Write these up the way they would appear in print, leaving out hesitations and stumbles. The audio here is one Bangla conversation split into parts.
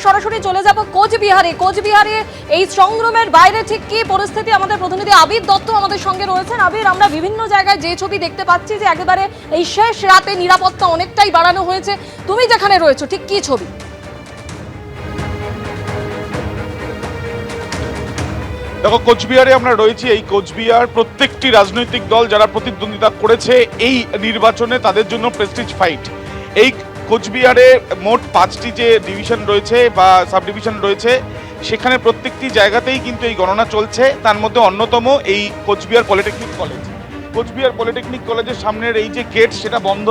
সরাসরি চলে যাব কোচবিহারে এই সংগ্রামের বাইরে ঠিক কি পরিস্থিতি, আমাদের প্রতিনিধি আবির দত্ত আমাদের সঙ্গে রয়েছেন। আবির, আমরা বিভিন্ন জায়গায় যে ছবি দেখতে পাচ্ছি যে একেবারে এই শেষ রাতে নিরাপত্তা অনেকটাই বাড়ানো হয়েছে, তুমি যেখানে রয়েছো ঠিক কি ছবি? দেখো, কোচবিহারে আমরা রয়েছি। এই কোচবিহার প্রত্যেকটি রাজনৈতিক দল যারা প্রতিদ্বন্দ্বিতা করেছে এই নির্বাচনে তাদের জন্য প্রেস্টিজ ফাইট। এই কোচবিহারে মোট 5টি যে ডিভিশন রয়েছে বা সাব ডিভিশন রয়েছে সেখানে প্রত্যেকটি জায়গাতেই কিন্তু এই গণনা চলছে। তার মধ্যে অন্যতম এই Cooch Behar polytechnic college. Cooch Behar polytechnic কলেজের সামনের এই যে গেট সেটা বন্ধ,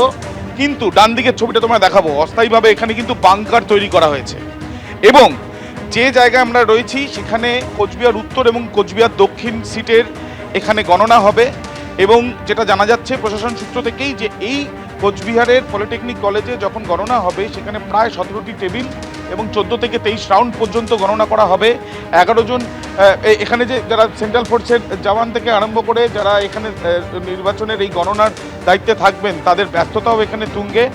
কিন্তু ডান দিকের ছবিটা তোমরা দেখাবো, অস্থায়ীভাবে এখানে কিন্তু বাংকার তৈরি করা হয়েছে। এবং যে জায়গায় আমরা রয়েছি সেখানে কোচবিহার উত্তর এবং কোচবিহার দক্ষিণ সিটের এখানে গণনা হবে। এবং যেটা জানা যাচ্ছে প্রশাসন সূত্র থেকেই যে এই কোচবিহারের পলিটেকনিক কলেজে যখন গণনা হবে সেখানে প্রায় 17টি টেবিল এবং 14 থেকে 23 রাউন্ড পর্যন্ত গণনা করা হবে। 11 জন এখানে যে যারা সেন্ট্রাল ফোর্সের জওয়ান থেকে আরম্ভ করে যারা এখানে নির্বাচনের এই গণনার দায়িত্বে থাকবেন তাদের ব্যস্ততাও এখানে তুঙ্গে।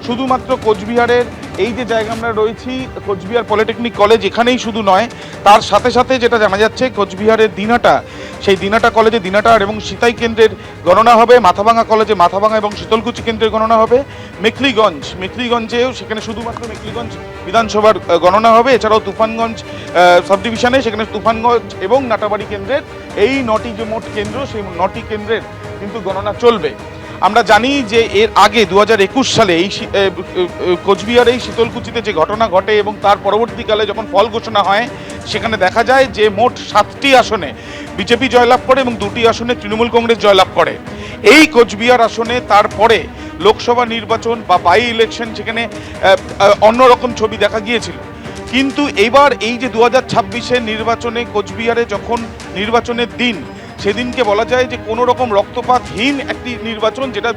শুধুমাত্র কোচবিহারের এই যে জায়গা আমরা রয়েছি কোচবিহার পলিটেকনিক কলেজ এখানেই শুধু নয়, তার সাথে সাথে যেটা জানা যাচ্ছে কোচবিহারের দিনাটা, সেই দিনাটা কলেজে দিনাটার এবং সিতাই কেন্দ্রের গণনা হবে। মাথাভাঙা কলেজে মাথাভাঙা এবং শীতলকুচি কেন্দ্রের গণনা হবে। মেখলিগঞ্জেও সেখানে শুধুমাত্র মেখলিগঞ্জ বিধানসভার গণনা হবে। এছাড়াও তুফানগঞ্জ সাব ডিভিশনে সেখানে তুফানগঞ্জ এবং নাটাবাড়ি কেন্দ্রের এই 9টি যে মোট কেন্দ্র সেই 9টি কেন্দ্রের কিন্তু গণনা চলবে। আমরা জানি যে এর আগে 2021 সালে এই কোচবিহারে এই শীতলকুচিতে যে ঘটনা ঘটে এবং তার পরবর্তীকালে যখন ফল ঘোষণা হয় সেখানে দেখা যায় যে মোট 7টি আসনে বিজেপি জয়লাভ করে এবং 2টি আসনে তৃণমূল কংগ্রেস জয়লাভ করে। এই কোচবিহার আসনে তারপরে লোকসভা নির্বাচন বা বাই ইলেকশন সেখানে অন্যরকম ছবি দেখা গিয়েছিল। কিন্তু এবার এই যে 2026-এর নির্বাচনে কোচবিহারে যখন নির্বাচনের দিন, সেদিনকে বলা যায় যে কোনো রকম রক্তপাতহীন একটি নির্বাচন, যেটা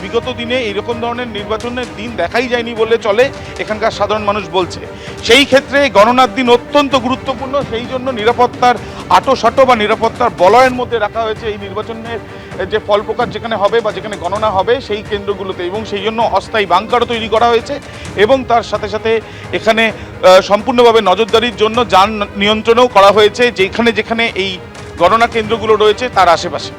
বিগত দিনে এইরকম ধরনের নির্বাচনের দিন দেখাই যায়নি বলে চলে এখানকার সাধারণ মানুষ বলছে। সেই ক্ষেত্রে গণনার দিন অত্যন্ত গুরুত্বপূর্ণ, সেই জন্য নিরাপত্তার আঁটোসাঁটো বা নিরাপত্তার বলয়ের মধ্যে রাখা হয়েছে এই নির্বাচনের যে ফল প্রকাশ যেখানে হবে বা যেখানে গণনা হবে সেই কেন্দ্রগুলোতে। এবং সেই জন্য অস্থায়ী বাংকারও তৈরি করা হয়েছে এবং তার সাথে সাথে এখানে সম্পূর্ণভাবে নজরদারির জন্য যান নিয়ন্ত্রণও করা হয়েছে যেখানে যেখানে এই গণনা কেন্দ্রগুলো রয়েছে তার আশেপাশে।